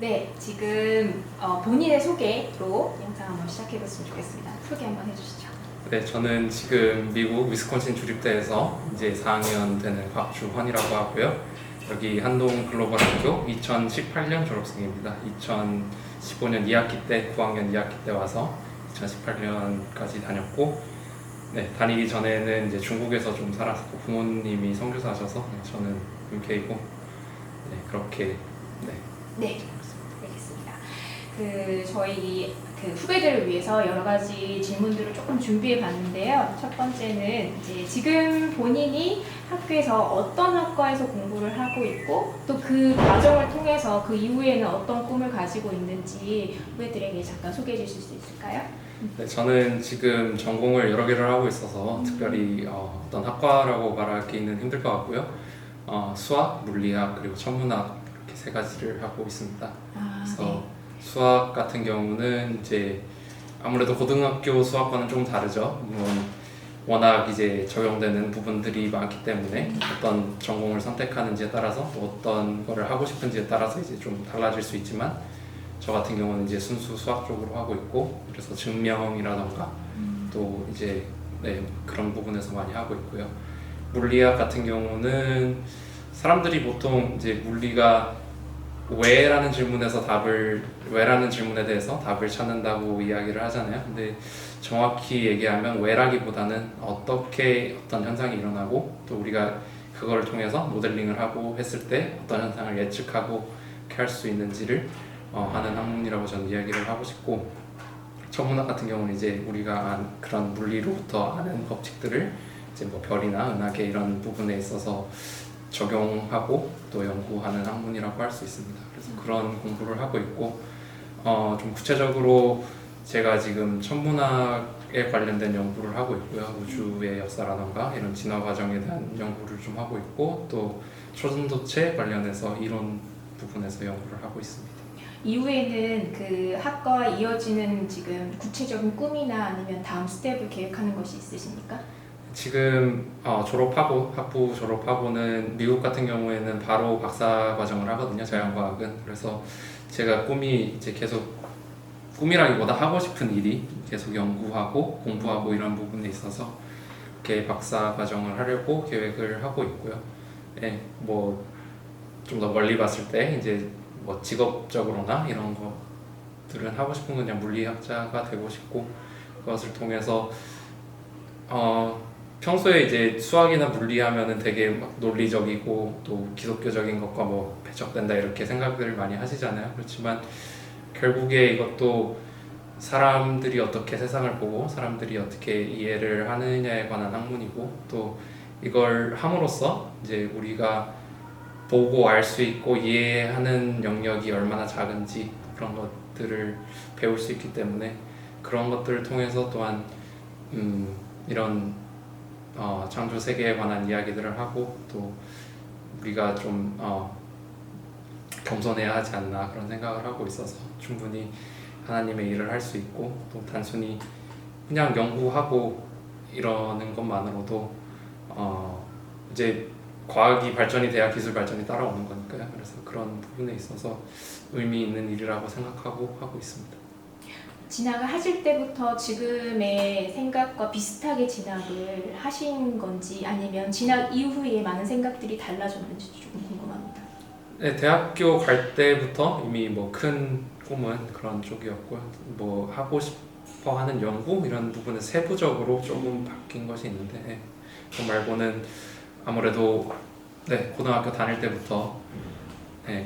네, 지금 본인의 소개로 영상 한번 시작해봤으면 좋겠습니다. 소개 한번 해주시죠. 네, 저는 지금 미국 위스콘신 주립대에서 이제 4학년 되는 곽주헌이라고 하고요. 여기 한동 글로벌 학교 2018년 졸업생입니다. 2015년 2학기 때, 9학년 2학기 때 와서 2018년까지 다녔고, 네, 다니기 전에는 이제 중국에서 좀 살았고 부모님이 선교사셔서 저는 UK고, 네, 그렇게 네, 알겠습니다. 저희 후배들을 위해서 여러 가지 질문들을 조금 준비해 봤는데요. 첫 번째는 이제 지금 본인이 학교에서 어떤 학과에서 공부를 하고 있고 또 그 과정을 통해서 그 이후에는 어떤 꿈을 가지고 있는지 후배들에게 잠깐 소개해 주실 수 있을까요? 네, 저는 지금 전공을 여러 개를 하고 있어서 특별히 어떤 학과라고 말하기는 힘들 것 같고요. 수학, 물리학, 그리고 천문학 이렇게 세 가지를 하고 있습니다. 그래서 네. 수학 같은 경우는 이제 아무래도 고등학교 수학과는 좀 다르죠. 물론 워낙 이제 적용되는 부분들이 많기 때문에 어떤 전공을 선택하는지에 따라서 또 어떤 거를 하고 싶은지에 따라서 이제 좀 달라질 수 있지만 저 같은 경우는 이제 순수 수학 쪽으로 하고 있고 그래서 증명이라던가 또 이제 그런 부분에서 많이 하고 있고요. 물리학 같은 경우는 사람들이 보통 이제 물리가 왜라는 질문에 대해서 답을 찾는다고 이야기를 하잖아요. 근데 정확히 얘기하면 왜라기보다는 어떻게 어떤 현상이 일어나고 또 우리가 그거를 통해서 모델링을 하고 했을 때 어떤 현상을 예측하고 이렇게 할 수 있는지를 하는 학문이라고 저는 이야기를 하고 싶고, 천문학 같은 경우는 이제 우리가 그런 물리로부터 아는 법칙들을 이제 뭐 별이나 은하계 이런 부분에 있어서 적용하고 또 연구하는 학문이라고 할 수 있습니다. 그래서 그런 공부를 하고 있고, 좀 구체적으로 제가 지금 천문학에 관련된 연구를 하고 있고요. 우주의 역사라던가 이런 진화 과정에 대한 연구를 좀 하고 있고, 또 초전도체 관련해서 이론 부분에서 연구를 하고 있습니다. 이후에는 그 학과와 이어지는 지금 구체적인 꿈이나 아니면 다음 스텝을 계획하는 것이 있으십니까? 지금 학부 졸업하고는 미국 같은 경우에는 바로 박사 과정을 하거든요. 자연과학은. 그래서 제가 꿈이 이제 계속 꿈이라기보다 하고 싶은 일이 계속 연구하고 공부하고 이런 부분에 있어서 이렇게 박사 과정을 하려고 계획을 하고 있고요. 네, 뭐 좀 더 멀리 봤을 때 이제 뭐 직업적으로나 이런 것들은 하고 싶은 건 그냥 물리학자가 되고 싶고, 그것을 통해서 평소에 이제 수학이나 물리하면은 되게 막 논리적이고 또 기독교적인 것과 뭐 배척된다 이렇게 생각들을 많이 하시잖아요. 그렇지만 결국에 이것도 사람들이 어떻게 세상을 보고 사람들이 어떻게 이해를 하느냐에 관한 학문이고, 또 이걸 함으로써 이제 우리가 보고 알 수 있고 이해하는 영역이 얼마나 작은지 그런 것들을 배울 수 있기 때문에 그런 것들을 통해서 또한 이런 창조 세계에 관한 이야기들을 하고 또 우리가 좀 겸손해야 하지 않나 그런 생각을 하고 있어서 충분히 하나님의 일을 할 수 있고, 또 단순히 그냥 연구하고 이러는 것만으로도 이제 과학이 발전이 돼야 기술 발전이 따라오는 거니까요. 그래서 그런 부분에 있어서 의미 있는 일이라고 생각하고 하고 있습니다. 진학을 하실 때부터 지금의 생각과 비슷하게 진학을 하신 건지 아니면 진학 이후에 많은 생각들이 달라졌는지 조금 궁금합니다. 네, 대학교 갈 때부터 이미 뭐 큰 꿈은 그런 쪽이었고요. 뭐 하고 싶어 하는 연구 이런 부분은 세부적으로 조금 바뀐 것이 있는데, 그 말고는 아무래도 고등학교 다닐 때부터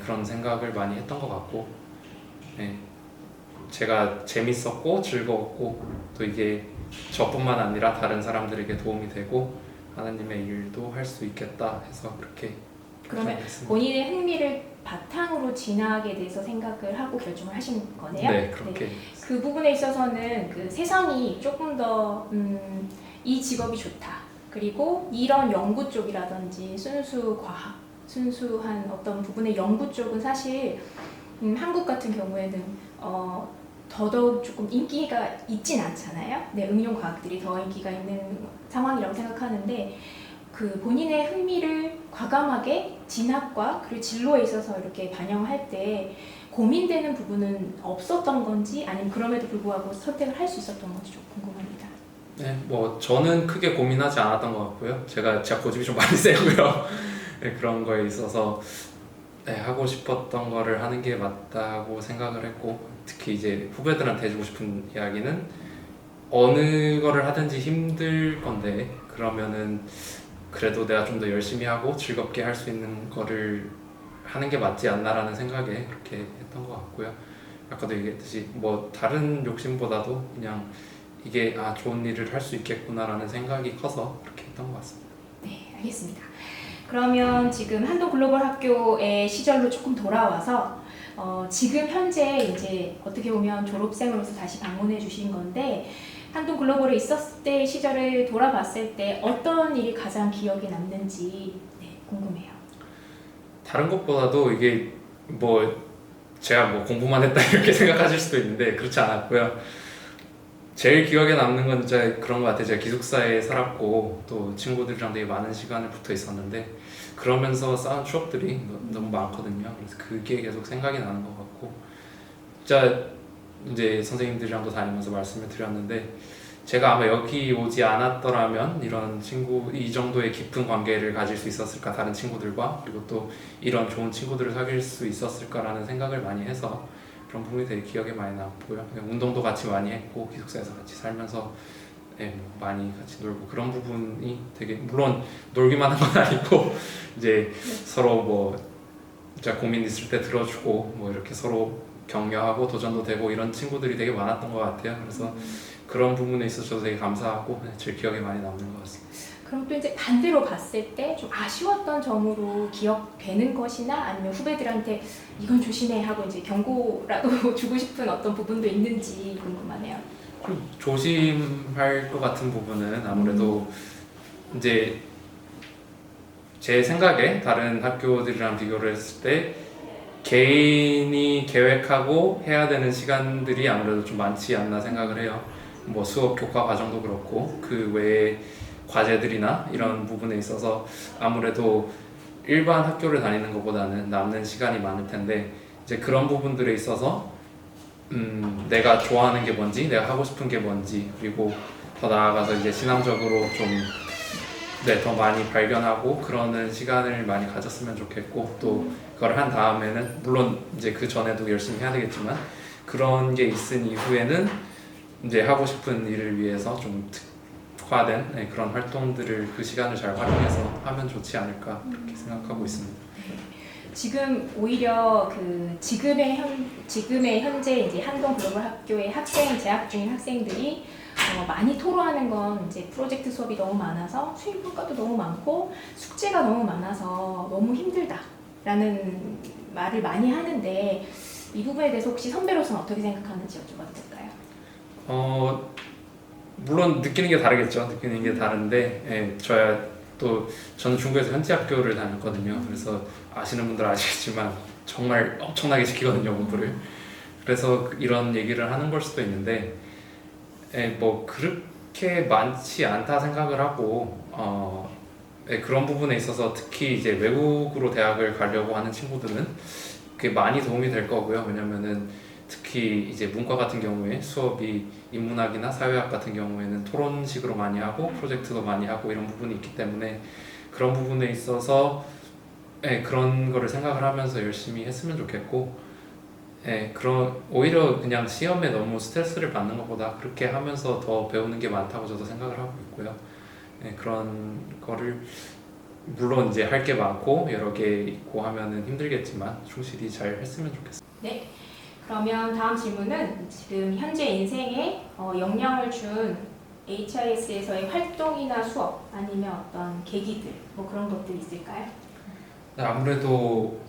그런 생각을 많이 했던 것 같고, 제가 재밌었고 즐거웠고 또 이게 저뿐만 아니라 다른 사람들에게 도움이 되고 하나님의 일도 할 수 있겠다 해서 그렇게 그러면 결정했습니다. 본인의 흥미를 바탕으로 진학에 대해서 생각을 하고 결정을 하신 거네요? 네, 그렇게. 그 부분에 있어서는 그 세상이 조금 더 이 직업이 좋다. 그리고 이런 연구 쪽이라든지 순수 과학, 순수한 어떤 부분의 연구 쪽은 사실 한국 같은 경우에는 더더욱 조금 인기가 있진 않잖아요. 네, 응용과학들이 더 인기가 있는 상황이라고 생각하는데 그 본인의 흥미를 과감하게 진학과 그리고 진로에 있어서 이렇게 반영할 때 고민되는 부분은 없었던 건지 아니면 그럼에도 불구하고 선택을 할 수 있었던 건지 좀 궁금합니다. 네, 뭐 저는 크게 고민하지 않았던 것 같고요. 제가 고집이 좀 많이 세고요. 네, 그런 거에 있어서 네, 하고 싶었던 거를 하는 게 맞다고 생각을 했고, 특히 이제 후배들한테 해주고 싶은 이야기는 어느 거를 하든지 힘들 건데 그러면은 그래도 내가 좀 더 열심히 하고 즐겁게 할 수 있는 거를 하는 게 맞지 않나라는 생각에 그렇게 했던 것 같고요. 아까도 얘기했듯이 뭐 다른 욕심보다도 그냥 이게 좋은 일을 할 수 있겠구나라는 생각이 커서 그렇게 했던 것 같습니다. 네, 알겠습니다. 그러면 지금 한동 글로벌 학교의 시절로 조금 돌아와서 지금 현재 이제 어떻게 보면 졸업생으로서 다시 방문해 주신 건데 한동 글로벌에 있었을 때 시절을 돌아봤을 때 어떤 일이 가장 기억에 남는지 궁금해요. 다른 것보다도 이게 뭐 제가 뭐 공부만 했다 이렇게 생각하실 수도 있는데 그렇지 않았고요. 제일 기억에 남는 건 진짜 그런 것 같아요. 제가 기숙사에 살았고 또 친구들이랑 되게 많은 시간을 붙어 있었는데 그러면서 쌓은 추억들이 너무 많거든요. 그래서 그게 계속 생각이 나는 것 같고, 진짜 이제 선생님들이랑도 다니면서 말씀을 드렸는데 제가 아마 여기 오지 않았더라면 이런 이 정도의 깊은 관계를 가질 수 있었을까, 다른 친구들과, 그리고 또 이런 좋은 친구들을 사귈 수 있었을까라는 생각을 많이 해서 그런 부분이 되게 기억에 많이 남고요. 운동도 같이 많이 했고 기숙사에서 같이 살면서 많이 같이 놀고 그런 부분이 되게, 물론 놀기만 한 건 아니고 이제 서로 뭐 진짜 고민 있을 때 들어주고 뭐 이렇게 서로 격려하고 도전도 되고 이런 친구들이 되게 많았던 것 같아요. 그래서 그런 부분에 있어서 저도 되게 감사하고 제일 기억에 많이 남는 것 같습니다. 그럼 또 이제 반대로 봤을 때 좀 아쉬웠던 점으로 기억되는 것이나 아니면 후배들한테 이건 조심해 하고 이제 경고라도 주고 싶은 어떤 부분도 있는지 궁금하네요. 좀 조심할 것 같은 부분은 아무래도 이제 제 생각에 다른 학교들이랑 비교를 했을 때 개인이 계획하고 해야 되는 시간들이 아무래도 좀 많지 않나 생각을 해요. 뭐 수업 교과 과정도 그렇고 그 외에 과제들이나 이런 부분에 있어서 아무래도 일반 학교를 다니는 것보다는 남는 시간이 많을 텐데 이제 그런 부분들에 있어서 내가 좋아하는 게 뭔지, 내가 하고 싶은 게 뭔지, 그리고 더 나아가서 이제 신앙적으로 좀 더 많이 발견하고 그러는 시간을 많이 가졌으면 좋겠고, 또 그걸 한 다음에는 물론 이제 그 전에도 열심히 해야 되겠지만 그런 게 있은 이후에는 이제 하고 싶은 일을 위해서 좀 특화된 그런 활동들을 그 시간을 잘 활용해서 하면 좋지 않을까 그렇게 생각하고 있습니다. 지금 오히려 그 지금의 현재 이제 한동 글로벌 학교의 재학 중인 학생들이 많이 토로하는 건 이제 프로젝트 수업이 너무 많아서 수행 평가도 너무 많고 숙제가 너무 많아서 너무 힘들다라는 말을 많이 하는데 이 부분에 대해서 혹시 선배로서는 어떻게 생각하는지 여쭤봐도 될까요? 물론 느끼는 게 다르겠죠. 느끼는 게 다른데 저는 중국에서 현지학교를 다녔거든요. 그래서 아시는 분들 아시겠지만 정말 엄청나게 시키거든요, 공부를. 그래서 이런 얘기를 하는 걸 수도 있는데 뭐 그렇게 많지 않다 생각을 하고 그런 부분에 있어서 특히 이제 외국으로 대학을 가려고 하는 친구들은 그게 많이 도움이 될 거고요. 왜냐면은 특히 이제 문과 같은 경우에 수업이 인문학이나 사회학 같은 경우에는 토론식으로 많이 하고 프로젝트도 많이 하고 이런 부분이 있기 때문에 그런 부분에 있어서 그런 거를 생각을 하면서 열심히 했으면 좋겠고, 오히려 그냥 시험에 너무 스트레스를 받는 것보다 그렇게 하면서 더 배우는 게 많다고 저도 생각을 하고 있고요. 그런 거를 물론 이제 할 게 많고 여러 개 있고 하면은 힘들겠지만 충실히 잘 했으면 좋겠습니다. 네. 그러면 다음 질문은 지금 현재 인생에 영향을 준 HIS에서의 활동이나 수업 아니면 어떤 계기들 뭐 그런 것들 있을까요? 아무래도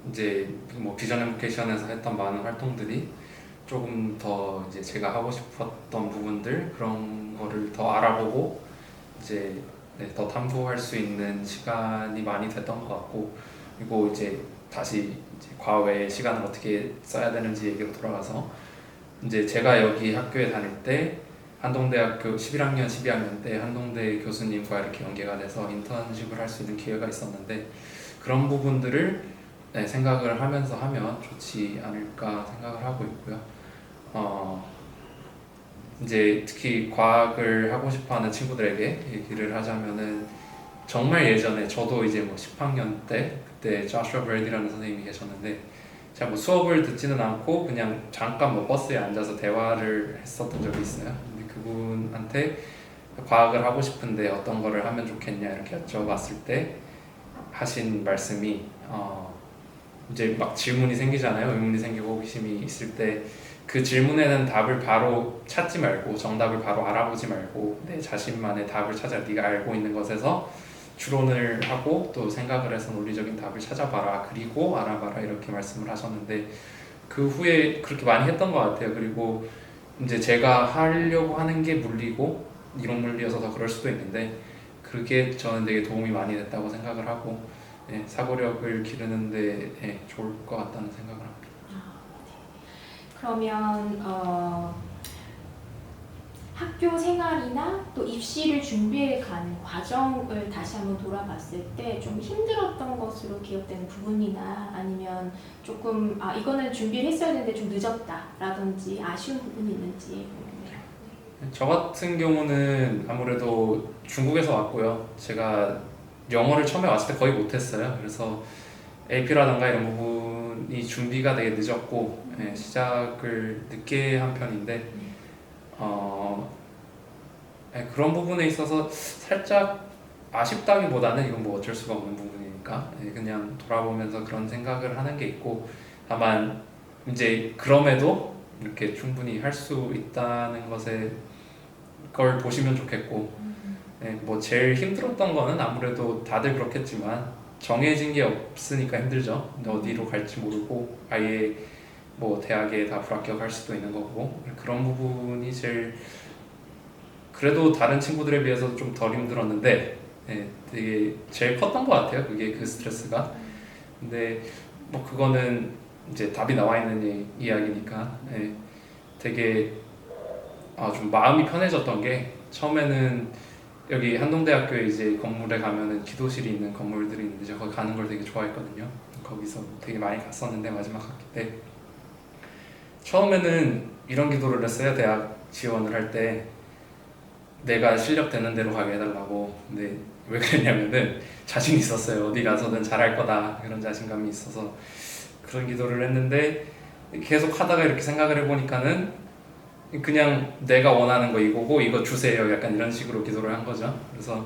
이제 뭐 비전 애플리케이션에서 했던 많은 활동들이 조금 더 이제 제가 하고 싶었던 부분들 그런 거를 더 알아보고 이제 더 탐구할 수 있는 시간이 많이 됐던 것 같고, 그리고 이제 다시 이제 과외 시간을 어떻게 써야 되는지 얘기로 돌아가서 이제 제가 여기 학교에 다닐 때 한동대학교 11학년, 12학년 때 한동대 교수님과 이렇게 연계가 돼서 인턴십을 할 수 있는 기회가 있었는데 그런 부분들을 네, 생각을 하면서 하면 좋지 않을까 생각을 하고 있고요. 이제 특히 과학을 하고 싶어하는 친구들에게 얘기를 하자면은 정말 예전에 저도 이제 뭐 10학년 때 그때 조슈아 브래디라는 선생님이 계셨는데 제가 뭐 수업을 듣지는 않고 그냥 잠깐 뭐 버스에 앉아서 대화를 했었던 적이 있어요. 근데 그분한테 과학을 하고 싶은데 어떤 거를 하면 좋겠냐 이렇게 여쭤봤을 때 하신 말씀이 이제 막 질문이 생기잖아요. 의문이 생기고 호기심이 있을 때 그 질문에는 답을 바로 찾지 말고 정답을 바로 알아보지 말고 내 자신만의 답을 찾아 네가 알고 있는 것에서 추론을 하고 또 생각을 해서 논리적인 답을 찾아봐라 그리고 알아봐라 이렇게 말씀을 하셨는데 그 후에 그렇게 많이 했던 것 같아요. 그리고 이제 제가 하려고 하는 게 물리고 이론 물리여서 더 그럴 수도 있는데 그게 저는 되게 도움이 많이 됐다고 생각을 하고 사고력을 기르는데 좋을 것 같다는 생각을 합니다. 그러면 학교 생활이나 또 입시를 준비해 가는 과정을 다시 한번 돌아봤을 때 좀 힘들었던 것으로 기억되는 부분이나 아니면 조금 이거는 준비를 했어야 되는데 좀 늦었다라든지 아쉬운 부분이 있는지 궁금해요. 저 같은 경우는 아무래도 중국에서 왔고요. 제가 영어를 처음에 왔을 때 거의 못했어요. 그래서 AP라던가 이런 부분이 준비가 되게 늦었고 시작을 늦게 한 편인데 그런 부분에 있어서 살짝 아쉽다기보다는 이건 뭐 어쩔 수가 없는 부분이니까 그냥 돌아보면서 그런 생각을 하는 게 있고 다만 이제 그럼에도 이렇게 충분히 할 수 있다는 것에 걸 보시면 좋겠고 뭐 제일 힘들었던 거는 아무래도 다들 그렇겠지만 정해진 게 없으니까 힘들죠. 근데 어디로 갈지 모르고 아예 뭐 대학에 다 불합격할 수도 있는 거고 그런 부분이 제일 그래도 다른 친구들에 비해서 좀 덜 힘들었는데 되게 제일 컸던 것 같아요. 그게 그 스트레스가. 근데 뭐 그거는 이제 답이 나와 있는 이야기니까 되게 좀 마음이 편해졌던 게 처음에는 여기 한동대학교에 이제 건물에 가면은 기도실이 있는 건물들이 있는데 제가 거기 가는 걸 되게 좋아했거든요. 거기서 되게 많이 갔었는데 마지막 학기 때 처음에는 이런 기도를 했어요. 대학 지원을 할 때 내가 실력 되는 대로 가게 해달라고. 근데 왜 그랬냐면은 자신 있었어요. 어디 가서든 잘할 거다 그런 자신감이 있어서 그런 기도를 했는데 계속 하다가 이렇게 생각을 해보니까는 그냥 내가 원하는 거 이거고 이거 주세요 약간 이런 식으로 기도를 한 거죠. 그래서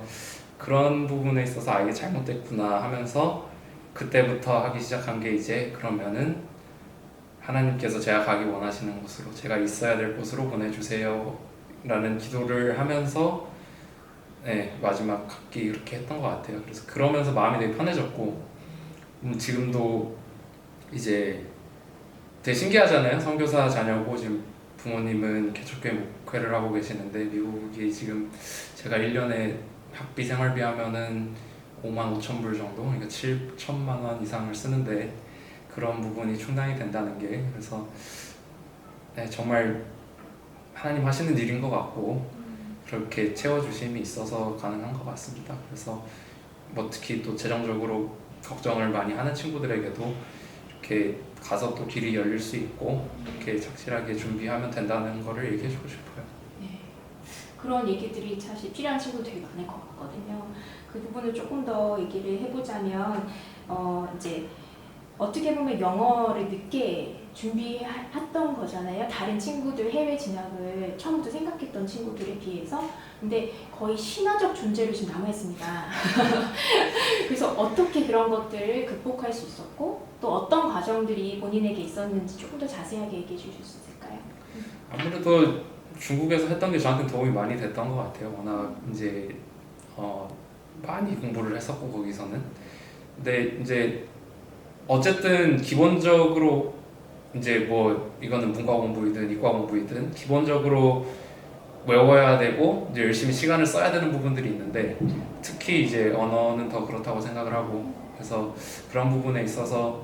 그런 부분에 있어서 이게 잘못됐구나 하면서 그때부터 하기 시작한 게 이제 그러면은 하나님께서 제가 가기 원하시는 곳으로 제가 있어야 될 곳으로 보내주세요 라는 기도를 하면서 마지막 학기 이렇게 했던 것 같아요. 그래서 그러면서 마음이 되게 편해졌고 지금도 이제 되게 신기하잖아요. 선교사 자녀고 지금 부모님은 개척교회 목회를 하고 계시는데 미국이 지금 제가 1년에 학비 생활비 하면은 5만 5천 불 정도 그러니까 7천만 원 이상을 쓰는데 그런 부분이 충당이 된다는 게 그래서 정말 하나님 하시는 일인 것 같고 그렇게 채워주심이 있어서 가능한 것 같습니다. 그래서 뭐 특히 또 재정적으로 걱정을 많이 하는 친구들에게도 이렇게 가서 또 길이 열릴 수 있고 이렇게 착실하게 준비하면 된다는 거를 얘기해주고 싶어요. 네, 그런 얘기들이 사실 필요한 친구 되게 많을 것 같거든요. 그 부분을 조금 더 얘기를 해보자면 이제 어떻게 보면 영어를 늦게 준비했던 거잖아요. 다른 친구들 해외 진학을 처음부터 생각했던 친구들에 비해서. 근데 거의 신화적 존재로 지금 남아있습니다. 그래서 어떻게 그런 것들을 극복할 수 있었고 또 어떤 과정들이 본인에게 있었는지 조금 더 자세하게 얘기해 주실 수 있을까요? 아무래도 중국에서 했던 게 저한테 도움이 많이 됐던 것 같아요. 워낙 이제 많이 공부를 했었고 거기서는. 근데 이제 어쨌든 기본적으로 이제 뭐 이거는 문과 공부이든 이과 공부이든 기본적으로 외워야 되고 이제 열심히 시간을 써야 되는 부분들이 있는데 특히 이제 언어는 더 그렇다고 생각을 하고 그래서 그런 부분에 있어서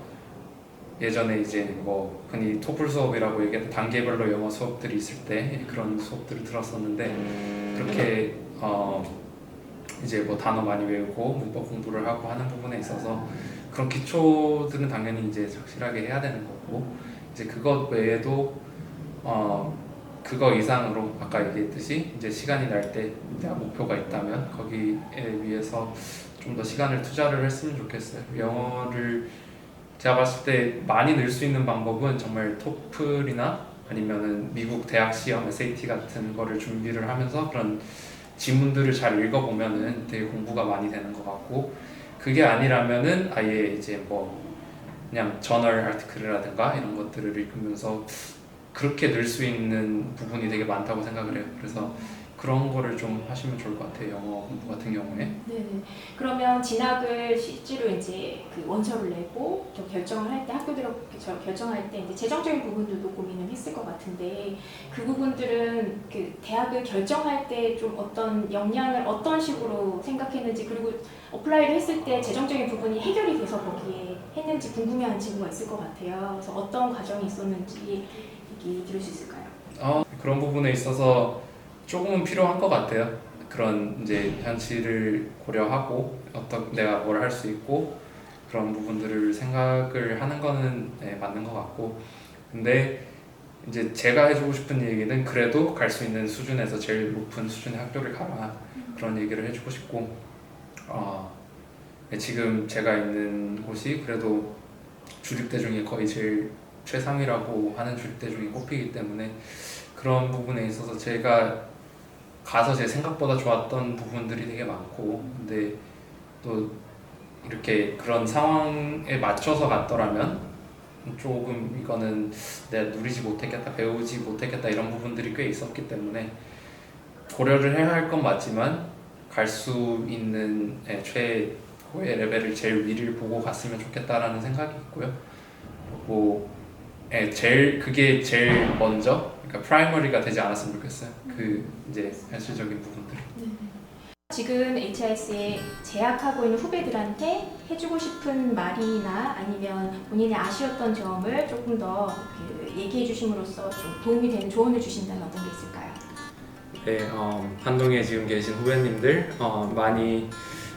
예전에 이제 뭐 흔히 토플 수업이라고 얘기했던 단계별로 영어 수업들이 있을 때 그런 수업들을 들었었는데 그렇게 이제 뭐 단어 많이 외우고 문법 공부를 하고 하는 부분에 있어서 그런 기초들은 당연히 이제 확실하게 해야 되는 거고 이제 그것 외에도 그거 이상으로 아까 얘기했듯이 이제 시간이 날 때 내가 목표가 있다면 거기에 위해서 좀 더 시간을 투자를 했으면 좋겠어요. 영어를 제가 봤을 때 많이 늘 수 있는 방법은 정말 토플이나 아니면은 미국 대학 시험 SAT 같은 거를 준비를 하면서 그런 지문들을 잘 읽어보면은 되게 공부가 많이 되는 것 같고 그게 아니라면은 아예 이제 뭐 그냥 저널 아티클이라든가 이런 것들을 읽으면서 그렇게 늘 수 있는 부분이 되게 많다고 생각을 해요. 그래서 그런 거를 좀 하시면 좋을 것 같아요. 영어 공부 같은 경우에. 네네. 그러면 진학을 실제로 이제 그 원서를 내고 또 결정을 할 때 학교 들어 결정할 때 이제 재정적인 부분들도 고민을 했을 것 같은데 그 부분들은 그 대학을 결정할 때 좀 어떤 역량을 어떤 식으로 생각했는지 그리고 어플라이를 했을 때 재정적인 부분이 해결이 돼서 거기에 했는지 궁금해하는 친구가 있을 것 같아요. 그래서 어떤 과정이 있었는지 얘기 들을 수 있을까요? 그런 부분에 있어서 조금은 필요한 것 같아요. 그런 이제 현실을 고려하고 어떤 내가 뭘 할 수 있고 그런 부분들을 생각을 하는 거는 맞는 것 같고 근데 이제 제가 해주고 싶은 얘기는 그래도 갈 수 있는 수준에서 제일 높은 수준의 학교를 가라 그런 얘기를 해주고 싶고 지금 제가 있는 곳이 그래도 주립대 중에 거의 제일 최상위라고 하는 주립대 중에 꼽히기 때문에 그런 부분에 있어서 제가 가서 제 생각보다 좋았던 부분들이 되게 많고 근데 또 이렇게 그런 상황에 맞춰서 갔더라면 조금 이거는 내가 누리지 못했겠다 배우지 못했겠다 이런 부분들이 꽤 있었기 때문에 고려를 해야 할 건 맞지만 갈 수 있는 최고의 레벨을 제일 위를 보고 갔으면 좋겠다라는 생각이 있고요. 그리고 그게 제일 먼저 그러니까 프라이머리가 되지 않았으면 좋겠어요. 그 이제 현실적인 부분들. 지금 HIS에 재학하고 있는 후배들한테 해주고 싶은 말이나 아니면 본인의 아쉬웠던 점을 조금 더 얘기해 주심으로써 좀 도움이 되는 조언을 주신다면 어떤 게 있을까요? 네, 한동에 지금 계신 후배님들 많이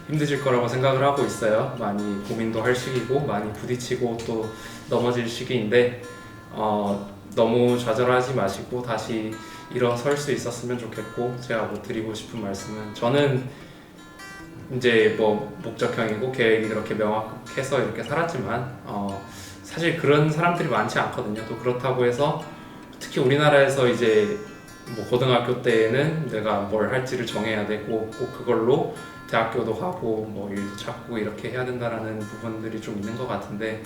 힘드실 거라고 생각을 하고 있어요. 많이 고민도 할 시기고 많이 부딪히고 또 넘어질 시기인데 너무 좌절하지 마시고 다시 일어설 수 있었으면 좋겠고 제가 뭐 드리고 싶은 말씀은 저는 이제 뭐 목적형이고 계획이 그렇게 명확해서 이렇게 살았지만 사실 그런 사람들이 많지 않거든요. 또 그렇다고 해서 특히 우리나라에서 이제 뭐 고등학교 때에는 내가 뭘 할지를 정해야 되고 꼭 그걸로 대학교도 가고 뭐 일도 찾고 이렇게 해야 된다라는 부분들이 좀 있는 것 같은데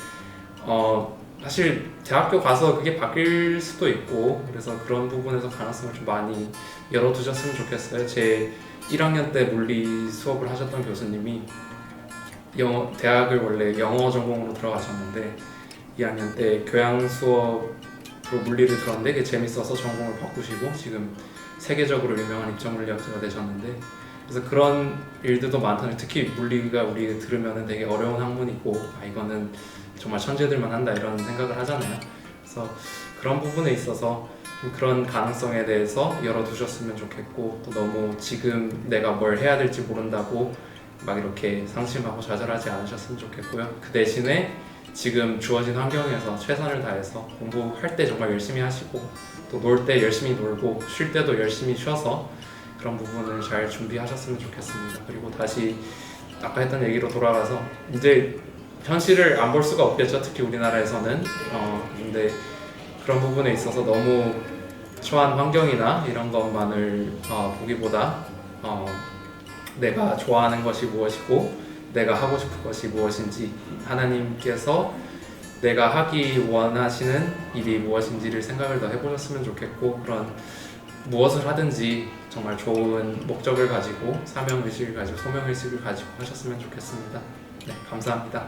사실 대학교 가서 그게 바뀔 수도 있고 그래서 그런 부분에서 가능성을 좀 많이 열어두셨으면 좋겠어요. 제 1학년 때 물리 수업을 하셨던 교수님이 대학을 원래 영어 전공으로 들어가셨는데 2학년 때 교양 수업으로 물리를 들었는데 그게 재밌어서 전공을 바꾸시고 지금 세계적으로 유명한 입점물리학자가 되셨는데 그래서 그런 일들도 많다는 특히 물리가 우리 들으면 되게 어려운 학문이고 이거는 정말 천재들만 한다 이런 생각을 하잖아요. 그래서 그런 부분에 있어서 좀 그런 가능성에 대해서 열어두셨으면 좋겠고 또 너무 지금 내가 뭘 해야 될지 모른다고 막 이렇게 상심하고 좌절하지 않으셨으면 좋겠고요. 그 대신에 지금 주어진 환경에서 최선을 다해서 공부할 때 정말 열심히 하시고 또 놀 때 열심히 놀고 쉴 때도 열심히 쉬어서 그런 부분을 잘 준비하셨으면 좋겠습니다. 그리고 다시 아까 했던 얘기로 돌아가서 이제 현실을 안 볼 수가 없겠죠. 특히 우리나라에서는 근데 그런 부분에 있어서 너무 처한 환경이나 이런 것만을 보기보다 내가 좋아하는 것이 무엇이고 내가 하고 싶은 것이 무엇인지 하나님께서 내가 하기 원하시는 일이 무엇인지를 생각을 더 해보셨으면 좋겠고 그런 무엇을 하든지 정말 좋은 목적을 가지고 사명의식을 가지고 소명의식을 가지고 하셨으면 좋겠습니다. 네, 감사합니다.